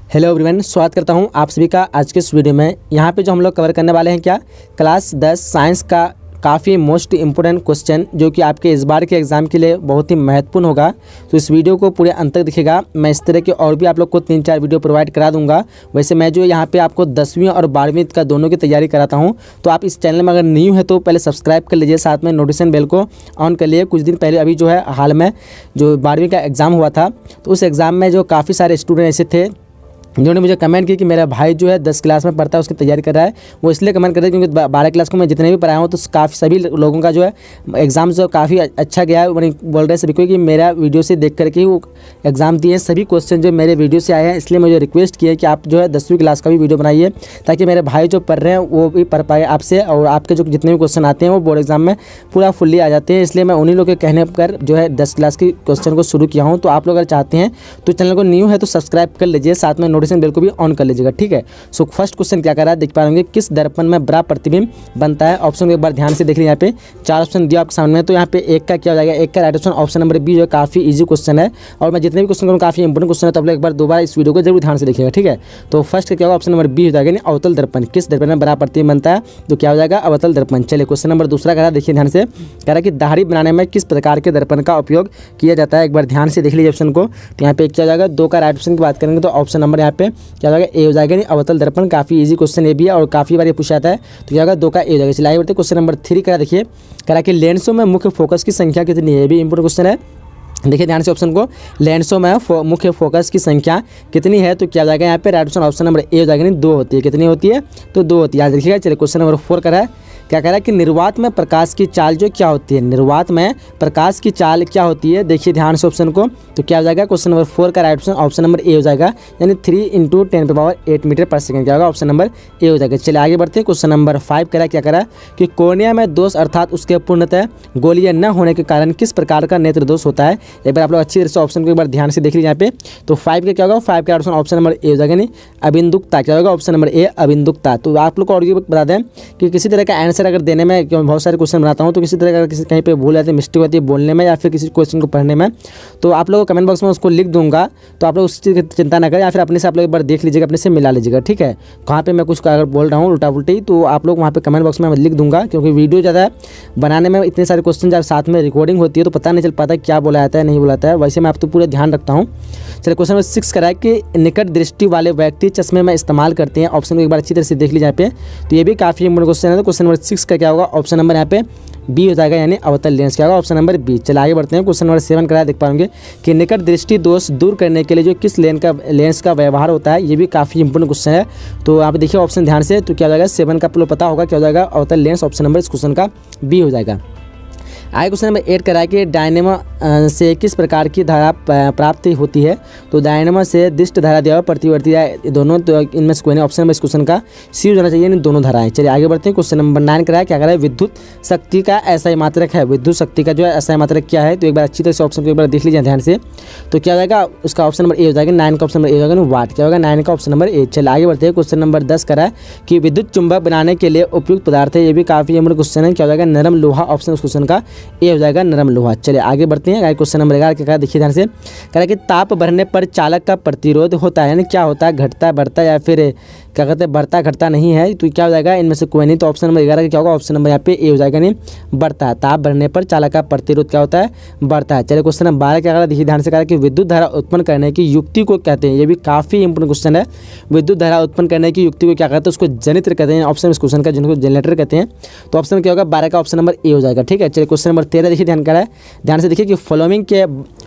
Hello everyone, स्वागत करता हूं आप सभी का आज के इस वीडियो में। यहां पे जो हम लोग कवर करने वाले हैं क्या, क्लास 10 साइंस का काफ़ी मोस्ट इंपॉर्टेंट क्वेश्चन जो कि आपके इस बार के एग्ज़ाम के लिए बहुत ही महत्वपूर्ण होगा। तो इस वीडियो को पूरे अंत तक दिखेगा। मैं इस तरह के और भी आप लोग को 3-4 वीडियो प्रोवाइड करा दूंगा। वैसे मैं जो यहाँ पे आपको 10वीं और 12वीं का दोनों की तैयारी कराता हूँ। तो आप इस चैनल में अगर न्यू है तो पहले सब्सक्राइब कर लीजिए, साथ में नोटिफिकेशन बेल को ऑन कर लिए। कुछ दिन पहले अभी जो है हाल में जो 12वीं का एग्ज़ाम हुआ था, तो उस एग्ज़ाम में जो काफ़ी सारे स्टूडेंट ऐसे थे जिन्होंने मुझे कमेंट किया कि मेरा भाई जो है 10 क्लास में पढ़ता है, उसकी तैयारी कर रहा है। वो इसलिए कमेंट कर रहे हैं क्योंकि 12 क्लास को मैं जितने भी पढ़ाया हूँ तो काफ़ी सभी लोगों का जो है एग्ज़ाम जो काफ़ी अच्छा गया है। बोल रहे हैं सभी को कि मेरा वीडियो से देख करके वो एग्ज़ाम दिए, सभी क्वेश्चन जो मेरे वीडियो से आए हैं। इसलिए मुझे रिक्वेस्ट किया कि आप जो है 10वीं क्लास का भी वीडियो बनाइए ताकि मेरे भाई जो पढ़ रहे हैं वो भी पढ़ पाए आपसे, और आपके जो जितने भी क्वेश्चन आते हैं वो बोर्ड एग्जाम में पूरा फुल्ली आ जाते हैं। इसलिए मैं उन्हीं लोग के कहने पर जो है 10 क्लास की क्वेश्चन को शुरू किया हूँ। तो आप लोग अगर चाहते हैं तो चैनल को न्यू है तो सब्सक्राइब कर लीजिए, साथ में नोटिफिकेशन बेल को भी ऑन कर लीजिएगा, ठीक है। सो फर्स्ट क्वेश्चन क्या कर रहा है देख पाएंगे, किस दर्पण में बड़ा प्रतिबिंब बनता है। ऑप्शन को एक बार ध्यान से देख लीजिए। यहाँ पे 4 ऑप्शन दिया आपके सामने, तो यहाँ पे एक का क्या हो जाएगा, एक का right option option number B जो है काफ़ी इजी क्वेश्चन है। और मैं जितने भी क्वेश्चन करूँ काफ़ी इंपॉर्टेंट क्वेश्चन है, तो आप लोग एक बार दोबारा इस वीडियो को जरूर ध्यान से देखिएगा, ठीक है। तो फर्स्ट क्या होगा, ऑप्शन नंबर बी हो जाएगा, यानी अवतल दर्पण। किस दर्पण में बड़ा प्रतिबिंब बनता है, तो क्या हो जाएगा, अवतल दर्पण। चलिए क्वेश्चन नंबर दूसरा कह रहा है, देखिए ध्यान से, कह रहा है कि दाढ़ी बनाने में किस प्रकार के दर्पण का उपयोग किया जाता है। एक बार ध्यान से देख लीजिए ऑप्शन को। तो यहाँ पे क्या हो जाएगा, 2 का राइट ऑप्शन की बात करेंगे तो ऑप्शन नंबर यहाँ पे क्या हो जाएगा, ए हो जाएगा, अवतल दर्पण। काफ़ी इजी क्वेश्चन ये भी है और काफ़ी बार ये पूछा जाता है। तो क्या होगा, 2 का ए हो जाएगा। चलिए आगे बढ़ते हैं क्वेश्चन नंबर 3 का। देखिए कह रहा है कि लेंसों में मुख्य फोकस की संख्या कितनी है। ये भी इंपॉर्टेंट क्वेश्चन है, देखिए ध्यान से ऑप्शन को। लेंसों में मुख्य फोकस की संख्या कितनी है, तो क्या जाएगा यहाँ पे right option option number A हो जाएगा, नहीं 2 होती है। कितनी होती है, तो 2 होती है, याद रखिएगा। चलिए क्वेश्चन नंबर 4 का है, क्या कह रहा है कि निर्वात में प्रकाश की चाल जो क्या होती है। निर्वात में प्रकाश की चाल क्या होती है, देखिए ध्यान से ऑप्शन को। तो क्या हो जाएगा, क्वेश्चन नंबर 4 का right option option number A हो जाएगा, यानी 3 × 10⁸ मीटर पर सेकंड। क्या होगा, ऑप्शन नंबर ए हो जाएगा। चलिए आगे बढ़ते हैं। क्वेश्चन नंबर 5 कह रहा है, क्या कह रहा है कि कॉर्निया में दोष अर्थात उसके पूर्णतः गोलीय न होने के कारण किस प्रकार का नेत्र दोष होता है। एक बार आप लोग अच्छी तरह से ऑप्शन को एक बार ध्यान से देख लीजिए यहाँ पे। तो 5 का क्या होगा, 5 का ऑप्शन ऑप्शन नंबर ए हो जाएगा, नहीं अबिंदुकता। क्या होगा, ऑप्शन नंबर ए अबिंदुकता। तो आप लोग को और ये बता दें कि किसी तरह का आंसर अगर देने में, बहुत सारे क्वेश्चन बनाता हूँ तो किसी तरह का किसी कहीं पे भूल जाती है, मिस्टेक होती है बोलने में या फिर किसी क्वेश्चन को पढ़ने में, तो आप लोगों को कमेंट बॉक्स में उसको लिख दूंगा। तो आप लोग उस चीज़ की चिंता ना करें, या फिर अपने से आप लोग एक बार देख लीजिएगा, अपने से मिला लीजिएगा, ठीक है। कहाँ पे मैं कुछ अगर बोल रहा हूँ उल्टा उल्टी तो आप लोग वहाँ पे कमेंट बॉक्स में लिख दूंगा, क्योंकि वीडियो ज़्यादा बनाने में इतने सारे क्वेश्चन जब साथ में रिकॉर्डिंग होती है तो पता नहीं चल पाता क्या बोला जाता है नहीं बोला जाता है। वैसे मैं आप तो पूरा ध्यान रखता हूँ। चलिए क्वेश्चन नंबर 6 करा है कि निकट दृष्टि वाले व्यक्ति चश्मे में इस्तेमाल करते हैं। ऑप्शन को एक बार अच्छी तरह से देख लीजिए यहाँ पे। तो ये भी काफ़ी इंपॉर्टेंट क्वेश्चन है। तो क्वेश्चन नंबर 6 का क्या होगा, ऑप्शन नंबर यहाँ पे बी हो जाएगा, यानी अवतल लेंस। क्या होगा, ऑप्शन नंबर बी। चलिए आगे बढ़ते हैं। क्वेश्चन नंबर 7 करा देख पाएंगे कि निकट दृष्टि दोष दूर करने के लिए जो किस लेंस का व्यवहार होता है। ये भी काफ़ी इंपॉर्टेंट क्वेश्चन है। तो आप देखिए ऑप्शन ध्यान से। तो क्या हो जाएगा, 7 का आप लोग पता होगा क्या हो जाएगा, अवतल लेंस। ऑप्शन नंबर इस क्वेश्चन का बी हो जाएगा। आगे क्वेश्चन नंबर 8 करा है कि डायनेमो से किस प्रकार की धारा प्राप्ति होती है। तो डायनेमो से दिष्ट धारा दिया हुआ, प्रतिवर्ती दोनों, तो इनमें से कोई नहीं। ऑप्शन नंबर इस क्वेश्चन का सी हो जाना चाहिए, इन दोनों धाराएं। चलिए आगे बढ़ते हैं। क्वेश्चन नंबर 9 करा है, क्या करा है, विद्युत शक्ति का ऐसा ही मात्रक है। विद्युत शक्ति का जो है ऐसा ही मात्रक क्या है, तो एक बार अच्छी तरह से ऑप्शन को एक बार देख लीजिए ध्यान से। तो क्या हो जाएगा, उसका ऑप्शन नंबर ए हो जाएगा, 9 का ऑप्शन नंबर ए हो जाएगा, वाट। क्या होगा, 9 का ऑप्शन नंबर ए। चलिए आगे बढ़ते हैं। क्वेश्चन नंबर 10 करा है कि विद्युत चुंबक बनाने के लिए उपयुक्त पदार्थ है। ये भी काफ़ी इंपॉर्टेंट क्वेश्चन है। क्या हो जाएगा, नरम लोहा। ऑप्शन उस क्वेश्चन का ए हो जाएगा, नरम लोहा। चलिए आगे बढ़ते हैं। क्वेश्चन नंबर 11 क्या देखिए ध्यान से, कह रहा है कि ताप बढ़ने पर चालक का प्रतिरोध होता है, यानी क्या होता है, घटता बढ़ता या फिर क्या कहते हैं, बढ़ता घटता नहीं है। तो क्या हो जाएगा, इनमें से कोई नहीं। तो ऑप्शन नंबर 11 का क्या होगा, ऑप्शन नंबर यहाँ पे ए हो जाएगा, नहीं बढ़ता है। ताप बढ़ने पर चालक का प्रतिरोध क्या होता है, बढ़ता है। चलिए क्वेश्चन नंबर 12 क्या कह रहा है, देखिए ध्यान से, कह रहा है कि विद्युत धारा उत्पन्न करने की युक्ति को कहते हैं। ये भी काफ़ी इंपॉर्टेंट क्वेश्चन है। विद्युत धारा उत्पन्न करने की युक्ति को क्या कहते हैं, उसको जनित्र कहते हैं। ऑप्शन इस क्वेश्चन का, जिनको जनरेटर कहते हैं। तो ऑप्शन क्या होगा, 12 का ऑप्शन नंबर ए हो जाएगा, ठीक है। चलिए क्वेश्चन नंबर 13 देखिए, ध्यान कर रहा है, ध्यान से देखिए कि फॉलोइंग के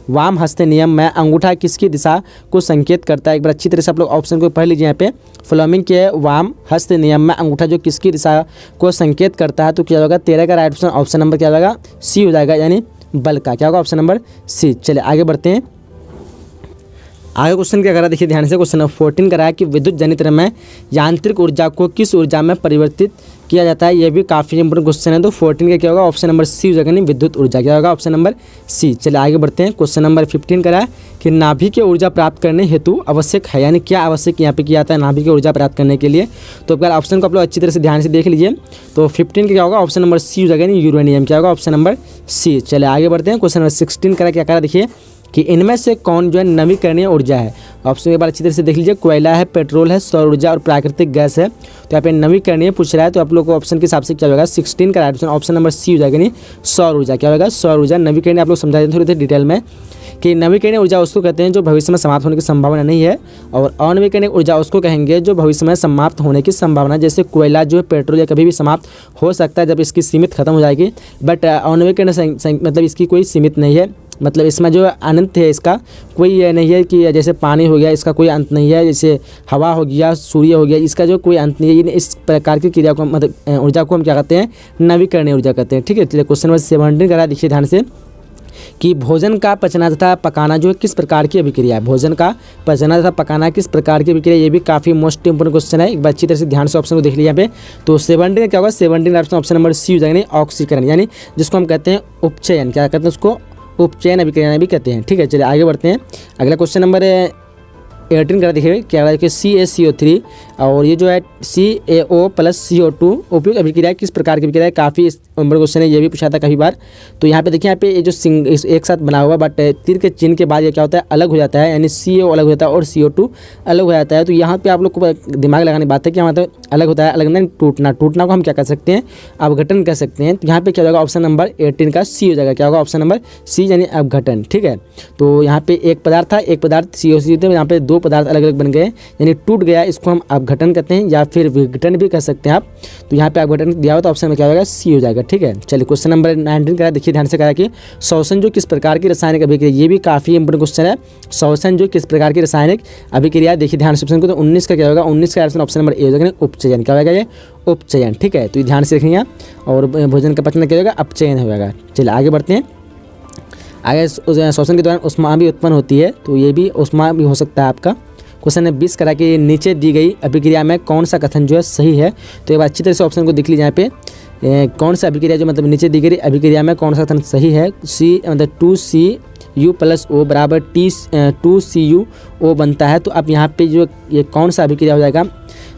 वाम हस्त नियम में अंगूठा किसकी दिशा को संकेत करता है। एक बार अच्छी तरह से आप लोग ऑप्शन को पढ़ लीजिए यहाँ पे। फ्लोमिंग के वाम हस्त नियम में अंगूठा जो किसकी दिशा को संकेत करता है। तो क्या होगा, 13 का राइट ऑप्शन ऑप्शन नंबर क्या होगा, सी हो जाएगा, यानी बल का। क्या होगा, ऑप्शन नंबर सी। चलिए आगे बढ़ते हैं। आगे क्वेश्चन क्या करा, देखिए ध्यान से। क्वेश्चन नंबर 14 करा है कि विद्युत जनित्र में यांत्रिक ऊर्जा को किस ऊर्जा में परिवर्तित किया जाता है। ये भी काफ़ी इंपॉर्टेंट क्वेश्चन है। तो 14 का क्या होगा, ऑप्शन नंबर सी हो जाएगा, नहीं विद्युत ऊर्जा। क्या होगा, ऑप्शन नंबर सी। चलिए आगे बढ़ते हैं। क्वेश्चन नंबर 15 करा है कि नाभि की ऊर्जा प्राप्त करने हेतु आवश्यक है, यानी क्या आवश्यक यहाँ पे किया जाता है नाभि की ऊर्जा प्राप्त करने के लिए। तो एक बार ऑप्शन को आप लोग अच्छी तरह से ध्यान से देख लीजिए। तो 15 का क्या होगा, ऑप्शन नंबर सी हो जाएगा, नहीं यूरेनियम। क्या होगा, ऑप्शन नंबर सी। चलिए आगे बढ़ते हैं। क्वेश्चन नंबर 16 करा क्या करा, देखिए कि इनमें से कौन जो है नवीकरणीय ऊर्जा है। ऑप्शन एक बार अच्छी तरह से देख लीजिए, कोयला है, पेट्रोल है, सौर ऊर्जा और प्राकृतिक गैस है। तो यहाँ पे नवीकरणीय पूछ रहा है, तो आप लोग को ऑप्शन के हिसाब से क्या होगा 16 का right option option number C हो जाएगा, नहीं सौर ऊर्जा। क्या होगा सौर ऊर्जा। नवीकरणीय आप लोग समझा दें थोड़ी देर डिटेल में कि नवीकरणीय ऊर्जा उसको कहते हैं जो भविष्य में समाप्त होने की संभावना नहीं है, और अनवीकरणीय ऊर्जा उसको कहेंगे जो भविष्य में समाप्त होने की संभावना। जैसे कोयला जो है, पेट्रोल या कभी भी समाप्त हो सकता है जब इसकी सीमित खत्म हो जाएगी, बट अनवीकरणीय मतलब इसकी कोई सीमित नहीं है, मतलब इसमें जो अनंत है, इसका कोई ये नहीं है कि जैसे पानी हो गया इसका कोई अंत नहीं है, जैसे हवा हो गया, सूर्य हो गया, इसका जो कोई अंत नहीं है। इस प्रकार की क्रिया को मतलब ऊर्जा को हम क्या कहते हैं नवीकरणीय ऊर्जा कहते हैं। ठीक है, चलिए क्वेश्चन नंबर 17 करा देखिए ध्यान से कि भोजन का पचना तथा पकाना जो है किस प्रकार की अभिक्रिया है। भोजन का पचना तथा पकाना किस प्रकार की अभिक्रिया, ये भी काफ़ी मोस्ट इंपोर्टेंट क्वेश्चन है। एक बार अच्छी तरह से ध्यान से ऑप्शन को देख लीजिए यहाँ पे। तो 17 क्या होगा, 17 ऑप्शन नंबर सी हो जाएगा, ऑक्सीकरण, यानी जिसको हम कहते हैं उपचयन, क्या कहते हैं उसको उपचयन अभिक्रिया भी कहते हैं। ठीक है, चलिए आगे बढ़ते हैं। अगला क्वेश्चन नंबर 18 करा देखिए, क्या है कि CaCO3 और ये जो है CaO + CO2 उपयुक्त अभिक्रिया किस प्रकार की अभिक्रिया है। काफ़ी बड़ा क्वेश्चन है, ये भी पूछा था काफ़ी बार। तो यहाँ पे देखिए, यहाँ पे ये जो एक साथ बना हुआ बट तीर के चिन्ह के बाद ये क्या होता है अलग हो जाता है, यानी CaO अलग हो जाता है और CO2 अलग हो जाता है। तो यहाँ पे आप लोग को दिमाग लगाने की बात है कि मतलब अलग होता है, अलग नहीं टूटना, टूटना को हम क्या कह सकते हैं अपघटन कह सकते हैं। तो यहाँ पे क्या होगा ऑप्शन नंबर 18 का सी हो जाएगा। क्या होगा ऑप्शन नंबर सी यानी अपघटन। ठीक है, तो यहाँ पे एक पदार्थ था, एक पदार्थ CaO3 थे, यहाँ पे दो पदार्थ अलग अलग बन गए यानी टूट गया, इसको हम अपघटन कहते हैं या फिर विघटन भी कह सकते हैं आप। तो यहाँ पे अपघटन दिया हुआ तो ऑप्शन में क्या होगा सी हो जाएगा। ठीक है, चलिए क्वेश्चन नंबर 19 करा देखिए ध्यान से, करा कि श्वसन जो किस प्रकार की रासायनिक अभिक्रिया, ये भी काफी इंपोर्टेंट क्वेश्चन है। श्वसन जो किस प्रकार की रासायनिक अभिक्रिया, देखिए ध्यान से ऑप्शन को। तो 19 का क्या होगा, 19 का ऑप्शन नंबर ए हो जाएगा उपचयन। क्या होगा ये उपचयन। ठीक है, तो ध्यान से रखिए। और भोजन का पचना क्या होगा अपचयन हो जाएगा। चलिए आगे बढ़ते हैं। आगे श्वसन के दौरान उष्मा भी उत्पन्न होती है, तो ये भी उष्मा भी हो सकता है आपका। क्वेश्चन है 20 करा कि नीचे दी गई अभिक्रिया में कौन सा कथन जो है सही है। तो एक बार अच्छी तरह से ऑप्शन को देख लीजिए यहाँ पे, कौन सा अभिक्रिया जो मतलब नीचे दी गई अभिक्रिया में कौन सा कथन सही है। सी मतलब 2CU + O बराबर 2CuO बनता है। तो अब यहाँ पे जो ये कौन सा अभिक्रिया हो जाएगा,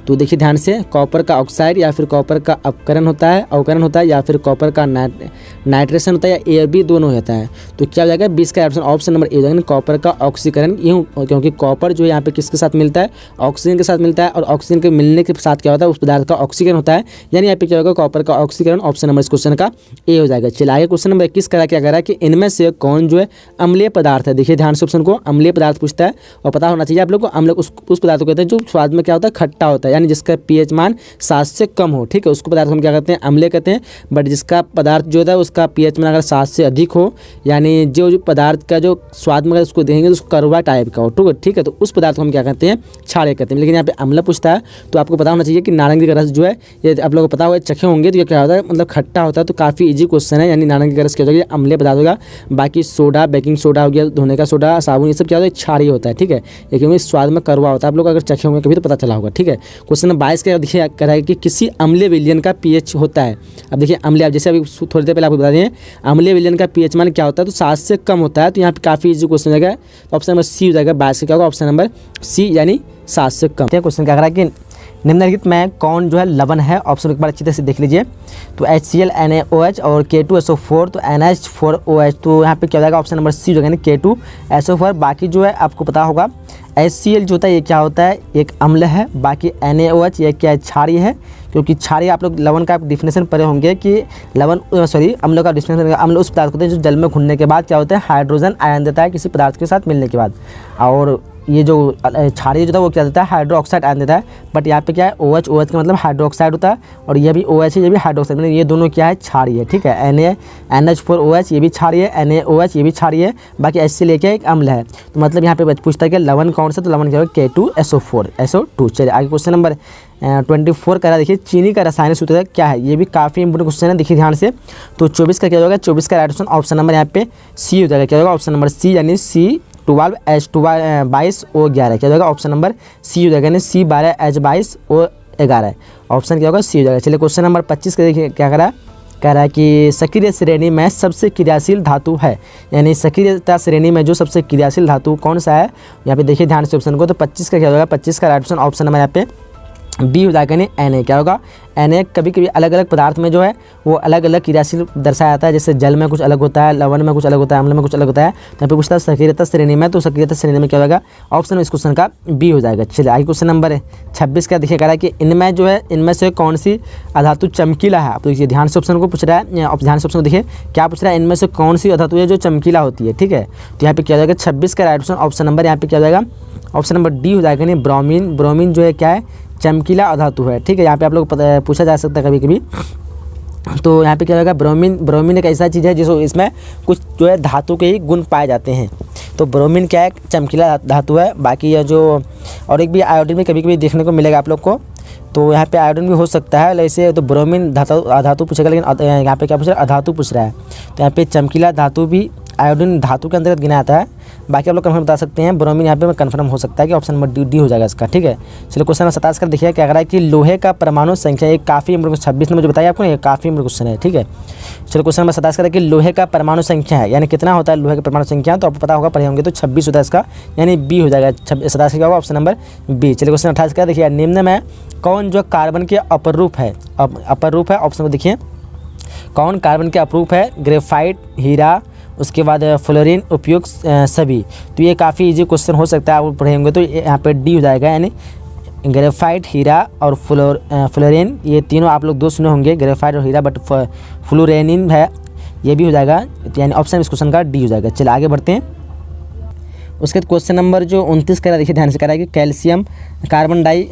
तो देखिए ध्यान से, कॉपर का ऑक्साइड या फिर कॉपर का अवकरण होता है या फिर कॉपर का नाइट्रेशन होता है या ए और बी दोनों होता है। तो क्या हो जाएगा 20 का ऑप्शन नंबर ए हो जाएगा कॉपर का ऑक्सीकरण। यूँ क्योंकि कॉपर जो है यहाँ पे किसके साथ मिलता है ऑक्सीजन के साथ मिलता है, और ऑक्सीजन के मिलने के साथ क्या होता है उस पदार्थ का ऑक्सीकरण होता है, यानी यहाँ पे क्या होगा कॉपर का ऑक्सीकरण। ऑप्शन नंबर इस क्वेश्चन का ए हो जाएगा। चलिए आगे क्वेश्चन नंबर 21 करा क्या करा कि इनमें से कौन जो है अम्लीय पदार्थ है। देखिए ध्यान से ऑप्शन को, अम्लीय पदार्थ पूछता है और पता होना चाहिए आप लोग को। अम्ल उस पदार्थ को कहते हैं जो स्वाद में क्या होता है खट्टा होता है, यानी जिसका pH मान 7 से कम हो। ठीक है, उसको पदार्थ हम क्या कहते हैं अम्लीय कहते हैं। बट जिसका पदार्थ जो होता है उसका pH मान अगर 7 से अधिक हो, यानी जो पदार्थ का जो स्वाद में अगर उसको देखेंगे तो उसको कड़वा टाइप का हो। ठीक है, तो उस पदार्थ को हम क्या कहते हैं क्षारीय कहते हैं। लेकिन यहाँ पे अम्ल पूछता है तो आपको पता होना चाहिए कि नारंगी का रस जो है, ये आप लोगों को पता होगा चखे होंगे तो ये क्या होता है मतलब खट्टा होता है। तो काफ़ी ईजी क्वेश्चन है, यानी नारंगी का रस क्या होगा अम्लीय पदार्थ होगा। बाकी सोडा, बेकिंग सोडा हो गया, धोने का सोडा, साबुन, ये सब क्या होता है क्षारीय होता है। ठीक है, लेकिन स्वाद में कड़वा होता है। आप लोग अगर चखे होंगे कभी तो पता चला होगा। ठीक है, क्वेश्चन नंबर 22 का देखिए करा है कि किसी अम्लीय विलयन का pH होता है। अब देखिए अम्लीय, अब जैसे अभी थोड़ी देर पहले आपको बता दें अम्लीय विलयन का pH मान क्या होता है, तो 7 से कम होता है। तो यहाँ पे काफ़ी इजी क्वेश्चन हो जाएगा। ऑप्शन नंबर सी हो जाएगा। 22 का क्या होगा ऑप्शन नंबर सी यानी 7 से कम। क्वेश्चन क्या करा कि निम्नलिखित में कौन जो है लवण है। ऑप्शन एक बार अच्छी तरह से देख लीजिए। तो HCl NaOH और K2SO4, तो NH4OH, तो यहाँ पे क्या हो जाएगा ऑप्शन नंबर सी जो है K2SO4। बाकी जो है आपको पता होगा HCl जो होता है ये क्या होता है एक अम्ल है। बाकी NaOH ये क्या है क्षारीय है, क्योंकि क्षारीय आप लोग लवण का डिफिनेशन पढ़े होंगे कि लवण अम्ल का डिफिनेशन, अम्ल उस पदार्थ होते हैं जो जल में घुलने के बाद क्या होता है हाइड्रोजन आयन देता है किसी पदार्थ के साथ मिलने के बाद, और ये जो क्षारीय जो था वो क्या देता है हाइड्रोक्साइड आयन देता है। बट यहाँ पे क्या है OH का मतलब हाइड्रोक्साइड होता है, और ये भी OH है ये भी हाइड्रोक्साइड, मतलब ये दोनों क्या है क्षारीय है। ठीक है, NH4OH ये भी क्षारीय है, NaOH ये भी क्षारीय है। बाकी HCl क्या एक अम्ल है। तो मतलब यहाँ पे पूछता है कि लवण कौन सा, तो लवण क्या होगा K2SO4 SO2। चलिए आगे क्वेश्चन नंबर 24 करा देखिए चीनी का रासायनिक सूत्र क्या है। ये भी काफ़ी इंपोर्टेंट क्वेश्चन है, देखिए ध्यान से। तो 24 का क्या होगा, 24 का राइट ऑप्शन नंबर यहाँ पे सी हो जाएगा। क्या होगा ऑप्शन नंबर सी यानी C12H22O11। क्या होगा ऑप्शन नंबर सी हो जाएगा, यानी C12H22O11। ऑप्शन क्या होगा सी हो जाएगा। चलिए क्वेश्चन नंबर 25 का देखिए क्या कह रहा है कि सक्रिय श्रेणी में सबसे क्रियाशील धातु है, यानी सक्रियता श्रेणी में जो सबसे क्रियाशील धातु कौन सा है। यहाँ पे देखिए ध्यान से ऑप्शन को। तो 25 का क्या होगा, 25 का राइट ऑप्शन नंबर यहाँ पे बी हो जाएगा नहीं Na। क्या होगा Na कभी कभी अलग अलग पदार्थ में जो है वो अलग अलग क्रियाशील दर्शाया जाता है, जैसे जल में कुछ अलग होता है, लवण में कुछ अलग होता है, अम्ल में कुछ अलग होता है। तो यहाँ पे पूछता है सक्रियता श्रेणी में, तो सक्रियता श्रेणी में क्या होगा ऑप्शन इस क्वेश्चन का बी हो जाएगा। चलिए आगे क्वेश्चन नंबर 26 का देखिए, कह रहा है कि इनमें जो है इनमें से कौन सी अधातु चमकीला है। आप देखिए ध्यान से ऑप्शन को पूछ रहा है, आप ध्यान से ऑप्शन को देखिए क्या पूछ रहा है, इनमें से कौन सी अधातु है जो चमकीला होती है। ठीक है, तो यहाँ पे क्या हो जाएगा 26 का राइट ऑप्शन नंबर यहाँ पे क्या हो जाएगा ऑप्शन नंबर डी हो जाएगा। नहीं ब्रोमीन, ब्रोमीन जो है क्या है चमकीला अधातु है। ठीक है, यहाँ पे आप लोग पूछा जा सकता है कभी कभी, तो यहाँ पे क्या होगा ब्रोमीन, ब्रोमीन एक ऐसा चीज़ है जिसको इसमें कुछ जो है धातु के ही गुण पाए जाते हैं। तो ब्रोमीन क्या है चमकीला धातु है। बाकी यह जो और एक भी आयोडीन में कभी कभी देखने को मिलेगा आप लोग को, तो यहाँ पे आयोडीन भी हो सकता है ऐसे। तो ब्रोमीन धातु पूछेगा, लेकिन यहाँ पे क्या पूछ रहा है अधातु पूछ रहा है। तो यहाँ पे चमकीला धातु भी आयोडीन धातु के अंतर्गत गिना जाता है। बाकी आप लोग कंफर्म बता सकते हैं, ब्रोमीन यहाँ पे कंफर्म हो सकता है कि ऑप्शन नंबर डी हो जाएगा इसका। ठीक है, चलिए क्वेश्चन नंबर 27 कर देखिए क्या कह रहा है कि लोहे का परमाणु संख्या, ये काफ़ी इंपोर्टेंट 26 नंबर जो बताया आपको, ये काफ़ी इंपोर्टेंट क्वेश्चन है। ठीक है, चलिए क्वेश्चन नंबर 27 कर कि लोहे का परमाणु संख्या है, यानी कितना होता है लोहे का परमाणु संख्या, तो आपको पता होगा पढ़े होंगे, तो 26 होता है इसका, यानी बी हो जाएगा। 27 क्या होगा ऑप्शन नंबर बी। चलिए क्वेश्चन 28 का देखिए, निम्न में कौन जो कार्बन के अपर रूप है, अपर रूप है ऑप्शन को देखिए, कौन कार्बन के अपरूप है, ग्रेफाइट, हीरा, उसके बाद फ्लोरीन, उपयुक्त सभी। तो ये काफ़ी इजी क्वेश्चन हो सकता है, आप पढ़े होंगे, तो यहाँ पे डी हो जाएगा, यानी ग्रेफाइट, हीरा और फ्लोरीन, ये तीनों आप लोग दो सुने होंगे, ग्रेफाइट और हीरा, बट फ्लोरेनिन है, ये भी हो जाएगा, यानी ऑप्शन इस क्वेश्चन का डी हो जाएगा। चलिए आगे बढ़ते हैं। उसके बाद क्वेश्चन नंबर जो 29 का देखिए ध्यान से कह रहा है कि कैल्शियम कार्बन डाई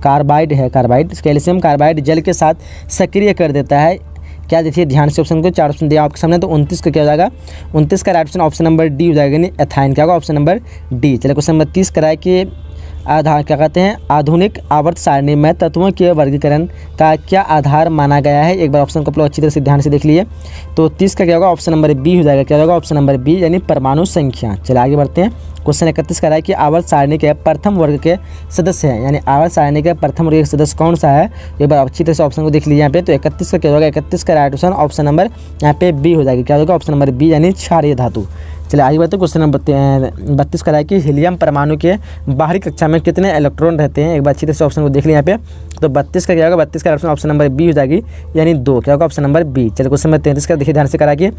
कार्बाइड है, कार्बाइड, कैल्शियम कार्बाइड जल के साथ सक्रिय कर देता है। क्या देखिए ध्यान से ऑप्शन को, 4 ऑप्शन दिया आपके सामने, तो 29 का क्या हो जाएगा, 29 का राइट ऑप्शन नंबर डी हो जाएगा, नहीं एथाइन। क्या होगा ऑप्शन नंबर डी। चलिए क्वेश्चन नंबर 30 कराए कि क्या कहते हैं आधुनिक आवर्त सारणी में तत्वों के वर्गीकरण का क्या आधार माना गया है। एक बार ऑप्शन को आप लोग अच्छी तरह से ध्यान से देख लिए। तो 30 का क्या होगा ऑप्शन नंबर बी हो जाएगा। क्या होगा ऑप्शन नंबर बी, यानी परमाणु संख्या। चलिए आगे बढ़ते हैं। क्वेश्चन 31 का है कि आवर्त सारणी के प्रथम वर्ग के सदस्य हैं, यानी आवर्त सारणी के प्रथम वर्ग के सदस्य कौन सा है, एक बार अच्छी तरह से ऑप्शन को देख लीजिए यहाँ पे। तो 31 का क्या होगा, 31 का राइट ऑप्शन नंबर यहाँ पे बी हो जाएगा। क्या होगा ऑप्शन नंबर बी, यानी क्षारीय धातु। चलिए आगे बढ़ते हैं। क्वेश्चन नंबर 32 का है कि हीलियम परमाणु के बाहरी कक्षा में कितने इलेक्ट्रॉन रहते हैं, एक बार अच्छी तरह से ऑप्शन को देख लिया यहाँ पे। तो 32 का क्या होगा, 32 का ऑप्शन नंबर बी हो जाएगी, यानी 2। क्या होगा ऑप्शन नंबर बी। चलिए क्वेश्चन नंबर 33 का देखिए ध्यान से करा कि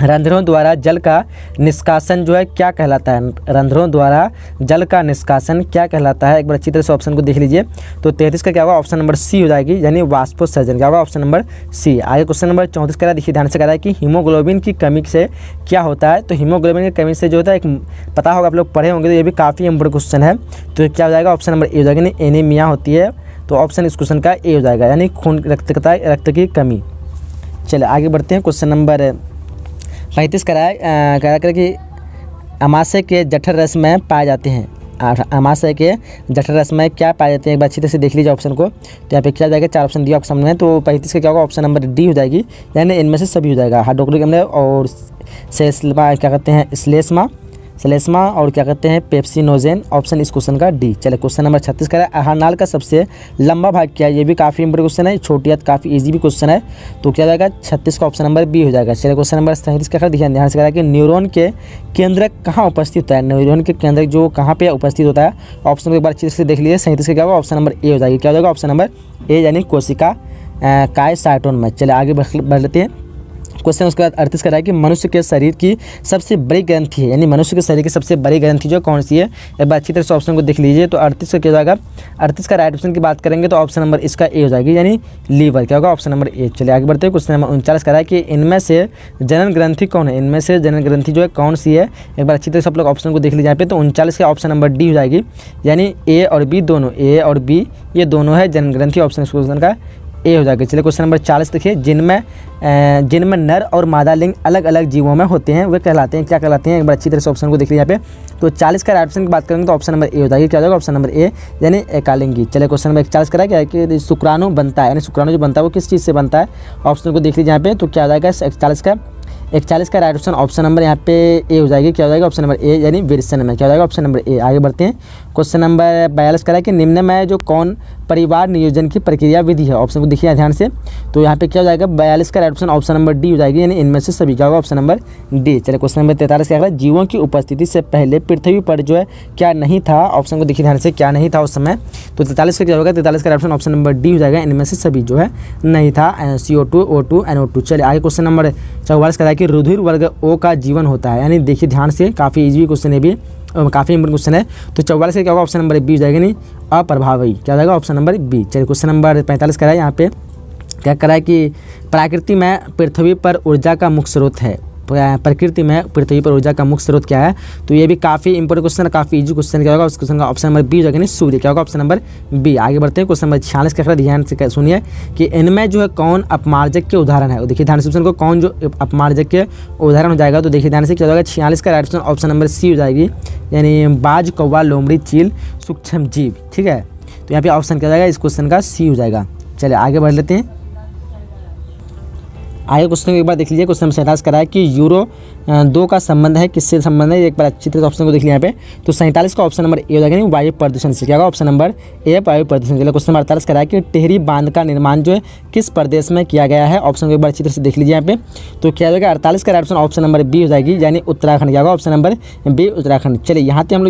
रंध्रों द्वारा जल का निष्कासन जो है क्या कहलाता है, रंध्रों द्वारा जल का निष्कासन क्या कहलाता है, एक बार अच्छी तरह से ऑप्शन को देख लीजिए। तो 33 का क्या होगा ऑप्शन नंबर सी हो जाएगी, यानी वाष्पोत्सर्जन। क्या होगा ऑप्शन नंबर सी। आगे क्वेश्चन नंबर 34 का देखिए ध्यान से करा है कि हीमोग्लोबिन की कमी से क्या होता है। तो हीमोग्लोबिन की कमी से जो होता है, एक पता होगा आप लोग पढ़े होंगे, तो ये भी काफ़ी इंपोर्टेंट क्वेश्चन है। तो क्या हो जाएगा ऑप्शन नंबर ए हो जाएगा, यानी एनीमिया होती है। तो ऑप्शन इस क्वेश्चन का ए हो जाएगा, यानी खून रक्त की कमी। चलिए आगे बढ़ते हैं। क्वेश्चन नंबर 35 कह कि अमाशय के जठर रस में पाए जाते हैं, अमाशय के जठर रस में क्या पाए जाते हैं, एक बार अच्छी तरह से देख लीजिए ऑप्शन को। तो यहाँ पे क्या जाएगा, 4 ऑप्शन दिया आपके सामने। तो 35 का क्या होगा ऑप्शन नंबर डी हो जाएगी, यानी इनमें से सभी हो जाएगा। हाइड्रोक्लोरिक अम्ल और सेस्मा क्या कहते हैं सेलेस्मा और क्या कहते हैं पेप्सिनोजेन, ऑप्शन इस क्वेश्चन का डी। चले क्वेश्चन नंबर 36 का है आहार नाल का सबसे लंबा भाग क्या है, ये भी काफ़ी इंपोर्टेंट क्वेश्चन है, छोटी काफ़ी इजी भी क्वेश्चन है। तो क्या जाएगा 36 का ऑप्शन नंबर बी हो जाएगा। चलिए क्वेश्चन नंबर 37 का ध्यान से करा कि न्यूरॉन के केंद्र कहाँ उपस्थित होता है, न्यूरॉन के केंद्र जो कहाँ पे उपस्थित होता है, ऑप्शन को एक बार अच्छी से देख लीजिए। 37 का क्या होगा ऑप्शन नंबर ए हो जाएगी। क्या हो जाएगा ऑप्शन नंबर ए, यानी कोशिका काय साइटोन में। चले आगे बढ़ लेते हैं। क्वेश्चन उसके बाद 38 का है कि मनुष्य के शरीर की सबसे बड़ी ग्रंथि है, यानी मनुष्य के शरीर की सबसे बड़ी ग्रंथि जो कौन सी है, एक बार अच्छी तरह से ऑप्शन को देख लीजिए। तो 38 का क्या हो जाएगा, 38 का राइट ऑप्शन की बात करेंगे तो ऑप्शन नंबर इसका ए हो जाएगी, यानी लीवर। क्या होगा ऑप्शन नंबर ए। चलिए आगे बढ़ते हैं। क्वेश्चन नंबर 39 का है कि इनमें से जनन ग्रंथि कौन है, इनमें से जनन ग्रंथि जो है कौन सी है, एक बार अच्छी तरह से आप लोग ऑप्शन को देख लीजिए यहाँ पे। तो 39 का ऑप्शन नंबर डी हो जाएगी, यानी ए और बी दोनों, ए और बी ये दोनों है जनन ग्रंथि, ऑप्शन क्वेश्चन का ए हो जाएगा। चलिए क्वेश्चन नंबर 40 देखिए, जिनमें नर और मादा लिंग अलग अलग जीवों में होते हैं वे कहलाते हैं, क्या कहलाते हैं, एक बार अच्छी तरह से ऑप्शन को देख लीजिए यहाँ पे। तो 40 का राइट ऑप्शन की बात करेंगे तो ऑप्शन नंबर ए हो जाएगी। क्या हो जाएगा ऑप्शन नंबर ए, यानी एकालिंगी। चलिए क्वेश्चन नंबर 41 का क्या है कि शुक्राणु बनता है, यानी शुक्राणु जो बनता है वो किस चीज़ से बनता है, ऑप्शन को देख लीजिए यहाँ पे। तो क्या हो जाएगा 41 का राइट ऑप्शन नंबर यहाँ पे ए हो जाएगी। क्या हो जाएगा ऑप्शन नंबर ए, यानी विरसन में। क्या हो जाएगा ऑप्शन नंबर ए। आगे बढ़ते हैं। क्वेश्चन नंबर 42 का है कि निम्न में जो कौन परिवार नियोजन की प्रक्रिया विधि है। ऑप्शन को देखिए ध्यान से, तो यहाँ पे क्या हो जाएगा 42 का right option option number D हो जाएगी, यानी इनमें से सभी क्या होगा ऑप्शन नंबर डी। चलिए क्वेश्चन नंबर 43 क्या है, जीवों की उपस्थिति से पहले पृथ्वी पर जो है क्या नहीं था। ऑप्शन को देखिए ध्यान से, क्या नहीं था उस समय, तो 43 का क्या होगा, 43 का right option option number D हो जाएगा, इनमें से सभी जो है नहीं था, CO2 O2 NO2। चलिए आगे क्वेश्चन नंबर 44 का है कि रुधिर वर्ग O का जीवन होता है, यानी देखिए ध्यान से, काफ़ी इजी क्वेश्चन है भी, काफ़ी इंपॉर्टेंट क्वेश्चन है। तो 44 का क्या होगा ऑप्शन नंबर बी हो जाएगा, नहीं अप्रभावी, क्या हो जाएगा ऑप्शन नंबर बी। चलिए क्वेश्चन नंबर 45 का है, यहाँ पे क्या करा है कि प्रकृति में पृथ्वी पर ऊर्जा का मुख्य स्रोत है, प्रकृति में पृथ्वी पर ऊर्जा का मुख्य स्रोत क्या है। तो ये भी काफ़ी इंपॉर्टेंट क्वेश्चन है, काफ़ी इजी क्वेश्चन क्या होगा, उस क्वेश्चन का ऑप्शन नंबर बी हो जाएगा, नहीं सूर्य, क्या होगा ऑप्शन नंबर बी। आगे बढ़ते हैं क्वेश्चन नंबर 46 का, ध्यान से सुनिए कि इनमें जो है कौन अपमार्जक के उदाहरण है। देखिए ध्यान से क्वेश्चन को, कौन जो अपमार्जक के उदाहरण हो जाएगा, तो देखिए ध्यान से क्या हो जाएगा 46 का राइट ऑप्शन नंबर सी हो जाएगी, यानी बाज, कौवा, लोमड़ी, चील, सूक्ष्म जीव। ठीक है, तो यहाँ पे ऑप्शन क्या हो जाएगा इस क्वेश्चन का सी हो जाएगा। चलिए आगे बढ़ लेते हैं, आगे क्वेश्चन को एक बार देख लीजिए। क्वेश्चन 47 करा है कि यूरो 2 का संबंध है, किससे संबंध है, एक बार अच्छी तरह ऑप्शन को देख लिया यहाँ पे। तो 47 का ऑप्शन नंबर ए हो जाएगा, नहीं वायु प्रदूषण से, क्या होगा ऑप्शन नंबर ए वायु प्रदूषण। चलिए क्वेश्चन नंबर 48 करा है कि टिहरी बांध का निर्माण जो है किस प्रदेश में किया गया है। ऑप्शन को एक बार अच्छी तरह से देख लीजिए यहाँ पे, तो क्या हो जाएगा 48 का ऑप्शन नंबर बी हो जाएगी, यानी उत्तराखंड, क्या होगा ऑप्शन नंबर बी उत्तराखंड। चलिए यहाँ पे हम लोग